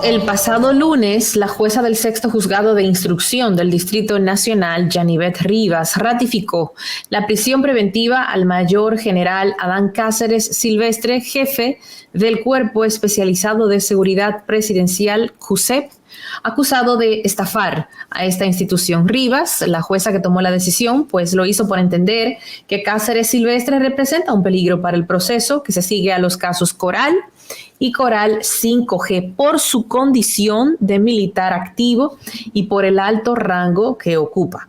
El pasado lunes, la jueza del sexto juzgado de instrucción del Distrito Nacional, Yanivet Rivas, ratificó la prisión preventiva al mayor general Adán Cáceres Silvestre, jefe del Cuerpo Especializado de Seguridad Presidencial, CUSEP, acusado de estafar a esta institución. Rivas, la jueza que tomó la decisión, pues lo hizo por entender que Cáceres Silvestre representa un peligro para el proceso que se sigue a los casos Coral y Coral 5G por su condición de militar activo y por el alto rango que ocupa.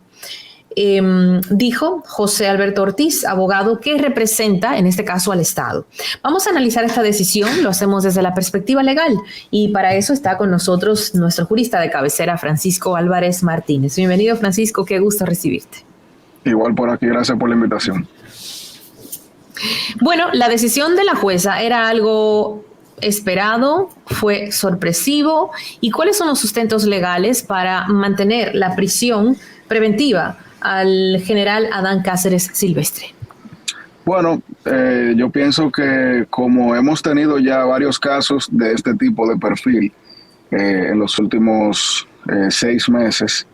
Dijo José Alberto Ortiz, abogado que representa en este caso al Estado. Vamos a analizar esta decisión, lo hacemos desde la perspectiva legal y para eso está con nosotros nuestro jurista de cabecera, Francisco Álvarez Martínez. Bienvenido, Francisco, qué gusto recibirte. Igual por aquí, gracias por la invitación. Bueno, la decisión de la jueza era algo esperado, fue sorpresivo. ¿Y cuáles son los sustentos legales para mantener la prisión preventiva al general Adán Cáceres Silvestre? Bueno, yo pienso que como hemos tenido ya varios casos de este tipo de perfil en los últimos 6 meses,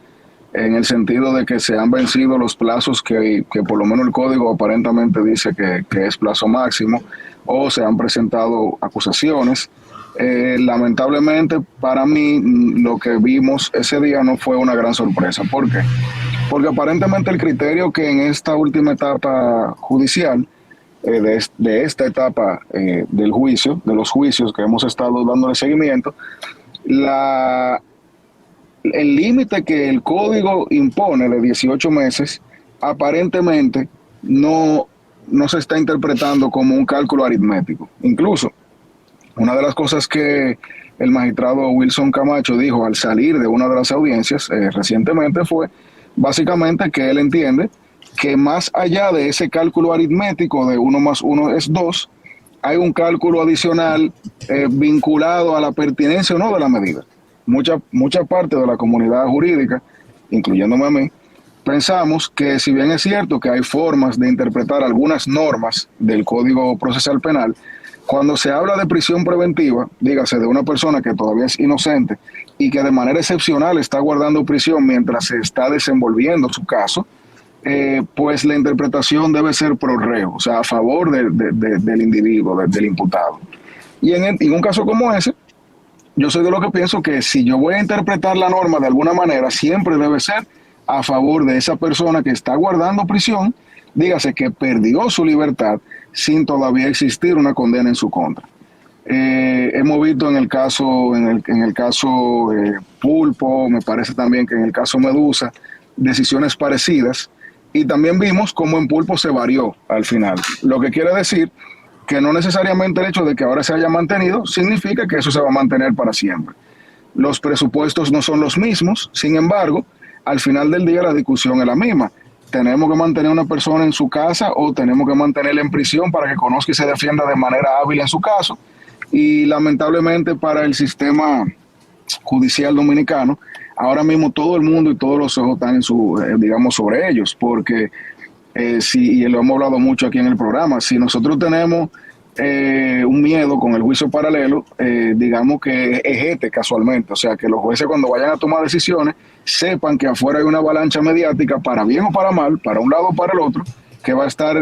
en el sentido de que se han vencido los plazos que por lo menos el código aparentemente dice que es plazo máximo, o se han presentado acusaciones. Lamentablemente para mí lo que vimos ese día no fue una gran sorpresa. ¿Por qué? Porque aparentemente el criterio que en esta última etapa judicial, de esta etapa del juicio, de los juicios que hemos estado dándole seguimiento, el límite que el código impone de 18 meses aparentemente no se está interpretando como un cálculo aritmético. Incluso, una de las cosas que el magistrado Wilson Camacho dijo al salir de una de las audiencias recientemente fue básicamente que él entiende que más allá de ese cálculo aritmético de 1 más 1 es 2, hay un cálculo adicional vinculado a la pertinencia o no de la medida. Mucha parte de la comunidad jurídica, incluyéndome a mí, pensamos que si bien es cierto que hay formas de interpretar algunas normas del Código Procesal Penal, cuando se habla de prisión preventiva, dígase de una persona que todavía es inocente y que de manera excepcional está guardando prisión mientras se está desenvolviendo su caso, pues la interpretación debe ser pro reo, o sea, a favor del individuo, del imputado. Y en un caso como ese, yo soy de lo que pienso que si yo voy a interpretar la norma de alguna manera, siempre debe ser a favor de esa persona que está guardando prisión, dígase que perdió su libertad sin todavía existir una condena en su contra. Hemos visto en el caso Pulpo, me parece también que en el caso Medusa, decisiones parecidas, y también vimos cómo en Pulpo se varió al final. Lo que quiere decir que no necesariamente el hecho de que ahora se haya mantenido significa que eso se va a mantener para siempre. Los presupuestos no son los mismos, sin embargo, al final del día la discusión es la misma. ¿Tenemos que mantener a una persona en su casa o tenemos que mantenerla en prisión para que conozca y se defienda de manera hábil en su caso? Y lamentablemente para el sistema judicial dominicano, ahora mismo todo el mundo y todos los ojos están sobre ellos, porque y lo hemos hablado mucho aquí en el programa, si nosotros tenemos un miedo con el juicio paralelo, digamos que es casualmente, o sea que los jueces cuando vayan a tomar decisiones sepan que afuera hay una avalancha mediática para bien o para mal, para un lado o para el otro, que va a estar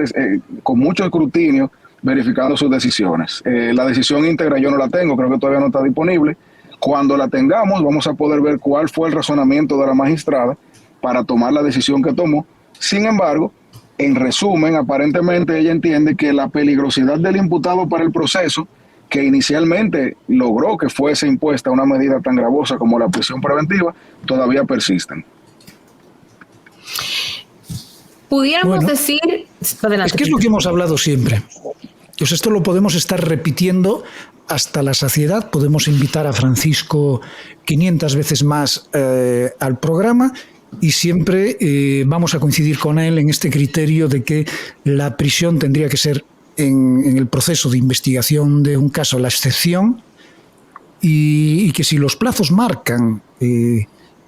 con mucho escrutinio verificando sus decisiones. La decisión íntegra yo no la tengo, creo que todavía no está disponible. Cuando la tengamos vamos a poder ver cuál fue el razonamiento de la magistrada para tomar la decisión que tomó. Sin embargo, en resumen, aparentemente ella entiende que la peligrosidad del imputado para el proceso, que inicialmente logró que fuese impuesta una medida tan gravosa como la prisión preventiva, todavía persisten. Pudiéramos decir... Adelante. Es que es lo que hemos hablado siempre. Pues esto lo podemos estar repitiendo hasta la saciedad. Podemos invitar a Francisco 500 veces más al programa y siempre vamos a coincidir con él en este criterio de que la prisión tendría que ser en el proceso de investigación de un caso la excepción y que si los plazos marcan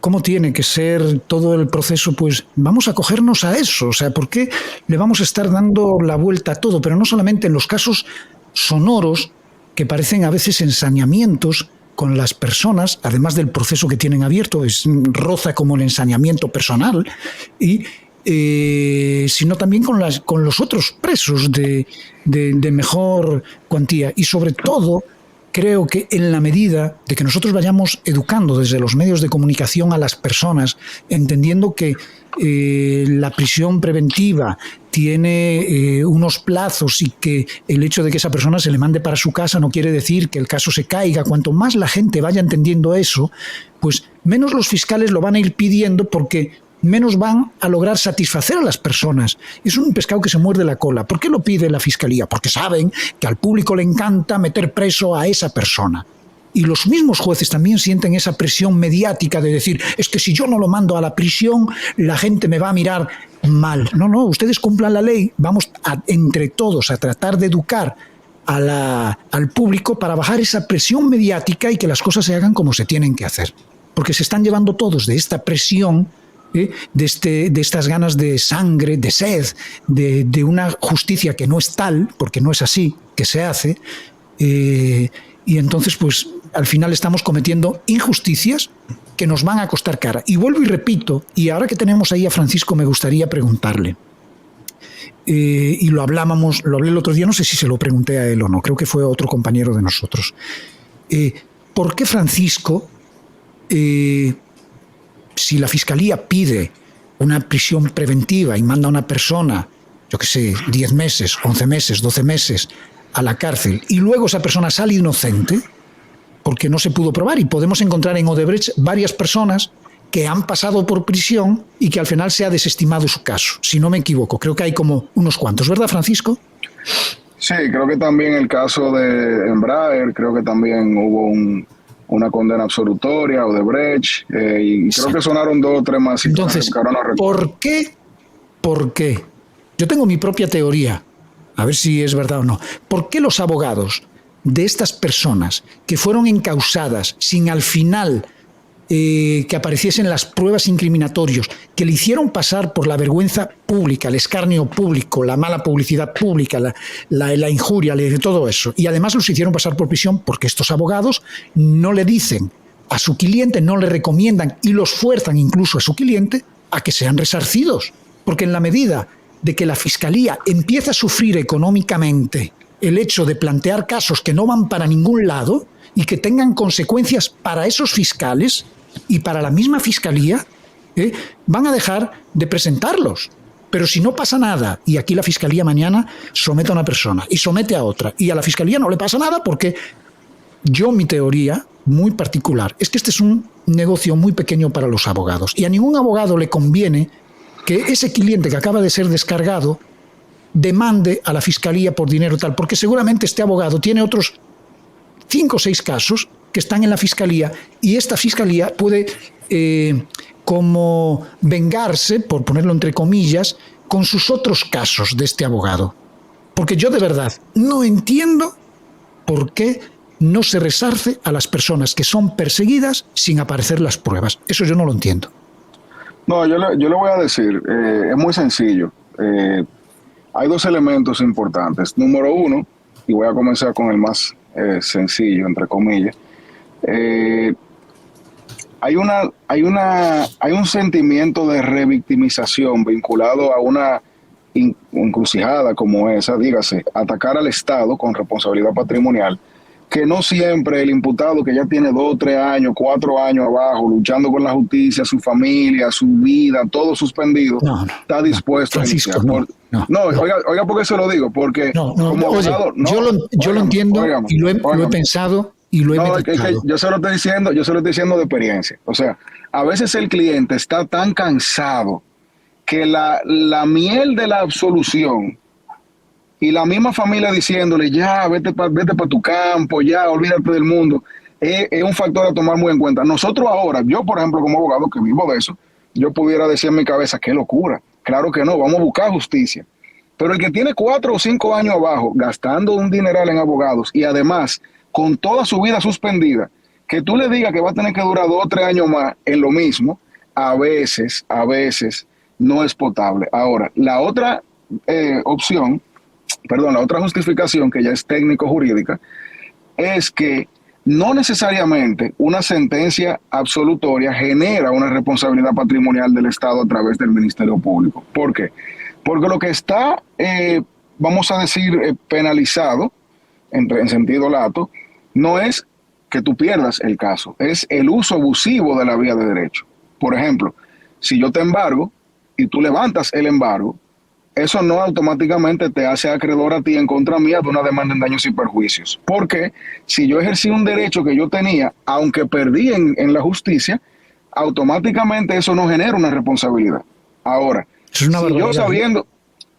cómo tiene que ser todo el proceso, pues vamos a acogernos a eso. O sea, ¿por qué le vamos a estar dando la vuelta a todo? Pero no solamente en los casos sonoros, que parecen a veces ensañamientos, con las personas, además del proceso que tienen abierto, roza como el ensañamiento personal, y sino también con los otros presos de mejor cuantía. Y sobre todo, creo que en la medida de que nosotros vayamos educando desde los medios de comunicación a las personas, entendiendo que la prisión preventiva tiene unos plazos y que el hecho de que esa persona se le mande para su casa no quiere decir que el caso se caiga. Cuanto más la gente vaya entendiendo eso, pues menos los fiscales lo van a ir pidiendo, porque menos van a lograr satisfacer a las personas. Es un pescado que se muerde la cola. ¿Por qué lo pide la Fiscalía? Porque saben que al público le encanta meter preso a esa persona. Y los mismos jueces también sienten esa presión mediática de decir, es que si yo no lo mando a la prisión, la gente me va a mirar mal. No, ustedes cumplan la ley. Vamos entre todos a tratar de educar al público para bajar esa presión mediática y que las cosas se hagan como se tienen que hacer. Porque se están llevando todos de esta presión, de estas ganas de sangre, de sed, de una justicia que no es tal, porque no es así que se hace, y entonces pues al final estamos cometiendo injusticias que nos van a costar cara. Y vuelvo y repito, y ahora que tenemos ahí a Francisco, me gustaría preguntarle, y lo hablé el otro día, no sé si se lo pregunté a él o no, creo que fue otro compañero de nosotros, ¿por qué Francisco, si la Fiscalía pide una prisión preventiva y manda a una persona, yo qué sé, 10 meses, 11 meses, 12 meses a la cárcel, y luego esa persona sale inocente porque no se pudo probar? Y podemos encontrar en Odebrecht varias personas que han pasado por prisión y que al final se ha desestimado su caso, si no me equivoco. Creo que hay como unos cuantos, ¿verdad, Francisco? Sí, creo que también el caso de Embraer, creo que también hubo una condena absolutoria, Odebrecht, y creo que sonaron 2 o 3 más. Entonces, ¿por qué? Yo tengo mi propia teoría, a ver si es verdad o no. ¿Por qué los abogados de estas personas que fueron encausadas sin al final que apareciesen las pruebas incriminatorias, que le hicieron pasar por la vergüenza pública, el escarnio público, la mala publicidad pública, la injuria, todo eso, y además los hicieron pasar por prisión porque estos abogados no le dicen a su cliente, no le recomiendan y los fuerzan incluso a su cliente a que sean resarcidos? Porque en la medida de que la Fiscalía empieza a sufrir económicamente el hecho de plantear casos que no van para ningún lado y que tengan consecuencias para esos fiscales y para la misma Fiscalía, van a dejar de presentarlos. Pero si no pasa nada, y aquí la Fiscalía mañana somete a una persona y somete a otra, y a la Fiscalía no le pasa nada, porque mi teoría muy particular es que este es un negocio muy pequeño para los abogados, y a ningún abogado le conviene que ese cliente que acaba de ser descargado demande a la Fiscalía por dinero tal, porque seguramente este abogado tiene otros 5 o 6 casos que están en la Fiscalía, y esta Fiscalía puede como vengarse, por ponerlo entre comillas, con sus otros casos de este abogado. Porque yo de verdad no entiendo por qué no se resarce a las personas que son perseguidas sin aparecer las pruebas. Eso yo no lo entiendo. No, yo le voy a decir, es muy sencillo. Hay 2 elementos importantes. Número 1, y voy a comenzar con el más sencillo, entre comillas. Hay un sentimiento de revictimización vinculado a una encrucijada como esa, dígase, atacar al Estado con responsabilidad patrimonial, que no siempre el imputado que ya tiene 2, 3 años, 4 años abajo, luchando con la justicia, su familia, su vida, todo suspendido, está dispuesto a iniciar. Oiga, ¿por qué se lo digo? Porque como abogado, yo lo entiendo, y lo he pensado y lo he meditado. Yo se lo estoy diciendo de experiencia. O sea, a veces el cliente está tan cansado que la miel de la absolución y la misma familia diciéndole, ya, vete para tu campo, ya, olvídate del mundo, es un factor a tomar muy en cuenta. Nosotros ahora, yo por ejemplo como abogado que vivo de eso, yo pudiera decir en mi cabeza, qué locura, claro que no, vamos a buscar justicia. Pero el que tiene 4 o 5 años abajo, gastando un dineral en abogados, y además con toda su vida suspendida, que tú le digas que va a tener que durar 2 o 3 años más en lo mismo, a veces no es potable. Ahora, la otra la otra justificación, que ya es técnico-jurídica, es que no necesariamente una sentencia absolutoria genera una responsabilidad patrimonial del Estado a través del Ministerio Público. ¿Por qué? Porque lo que está, vamos a decir, penalizado, en sentido lato, no es que tú pierdas el caso, es el uso abusivo de la vía de derecho. Por ejemplo, si yo te embargo y tú levantas el embargo, eso no automáticamente te hace acreedor a ti en contra mía de una demanda en daños y perjuicios. Porque si yo ejercí un derecho que yo tenía, aunque perdí en la justicia, automáticamente eso no genera una responsabilidad. Ahora, es una si yo sabiendo,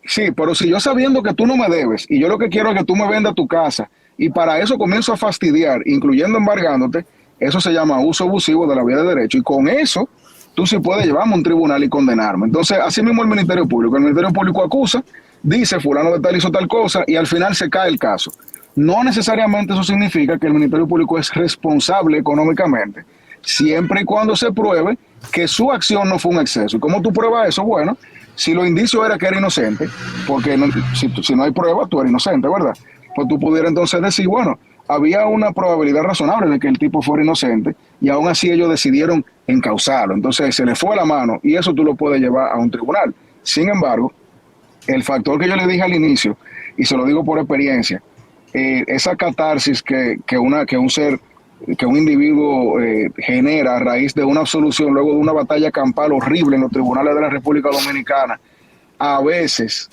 sí, pero si yo sabiendo que tú no me debes y yo lo que quiero es que tú me vendas tu casa y para eso comienzo a fastidiar, incluyendo embargándote, eso se llama uso abusivo de la vía de derecho y con eso tú sí puedes llevarme a un tribunal y condenarme. Entonces, así mismo el Ministerio Público acusa, dice fulano de tal hizo tal cosa y al final se cae el caso. No necesariamente eso significa que el Ministerio Público es responsable económicamente, siempre y cuando se pruebe que su acción no fue un exceso. ¿Y cómo tú pruebas eso? Bueno, si los indicios era que era inocente, porque si no hay prueba, tú eres inocente, ¿verdad? Pues tú pudieras entonces decir, bueno, había una probabilidad razonable de que el tipo fuera inocente y aún así ellos decidieron encausarlo. Entonces se le fue la mano y eso tú lo puedes llevar a un tribunal. Sin embargo, el factor que yo le dije al inicio, y se lo digo por experiencia, esa catarsis que un individuo genera a raíz de una absolución luego de una batalla campal horrible en los tribunales de la República Dominicana, a veces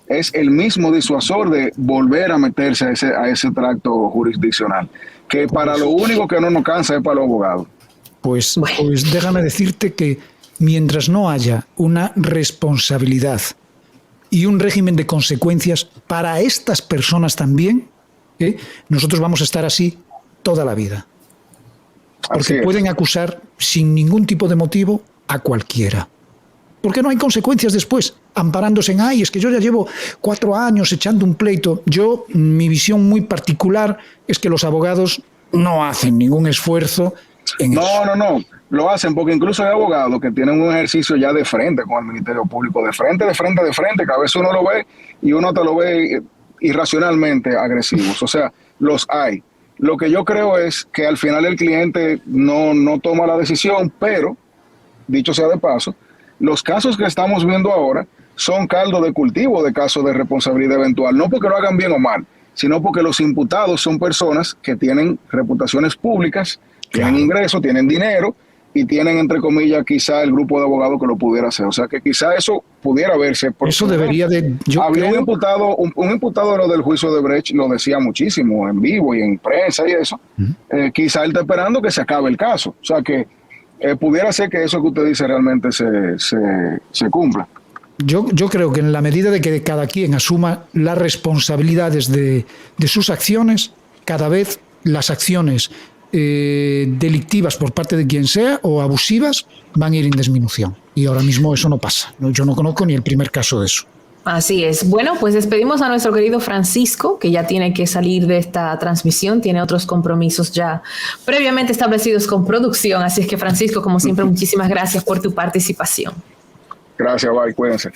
es el mismo disuasor de volver a meterse a ese tracto jurisdiccional, que para lo único que no nos cansa es para los abogados. Pues déjame decirte que mientras no haya una responsabilidad y un régimen de consecuencias para estas personas también, nosotros vamos a estar así toda la vida. Porque pueden acusar sin ningún tipo de motivo a cualquiera. Porque no hay consecuencias después, amparándose en, es que yo ya llevo 4 años echando un pleito. Mi visión muy particular es que los abogados no hacen ningún esfuerzo en eso. No, lo hacen porque incluso hay abogados que tienen un ejercicio ya de frente con el Ministerio Público, de frente, que a veces uno lo ve y uno te lo ve irracionalmente agresivos. O sea, los hay. Lo que yo creo es que al final el cliente no toma la decisión, pero, dicho sea de paso, los casos que estamos viendo ahora son caldo de cultivo de casos de responsabilidad eventual, no porque lo hagan bien o mal, sino porque los imputados son personas que tienen reputaciones públicas, tienen ingresos, tienen dinero y tienen, entre comillas, quizá el grupo de abogados que lo pudiera hacer. O sea, que quizá eso pudiera verse. Eso debería de... Había un imputado de lo del juicio de Brecht, lo decía muchísimo en vivo y en prensa y eso. Quizá él está esperando que se acabe el caso. O sea, que pudiera ser que eso que usted dice realmente se cumpla. Yo creo que en la medida de que cada quien asuma las responsabilidades de sus acciones, cada vez las acciones delictivas por parte de quien sea o abusivas van a ir en disminución. Y ahora mismo eso no pasa. Yo no conozco ni el primer caso de eso. Así es. Bueno, pues despedimos a nuestro querido Francisco, que ya tiene que salir de esta transmisión, tiene otros compromisos ya previamente establecidos con producción. Así es que, Francisco, como siempre, muchísimas gracias por tu participación. Gracias, bye, cuídense.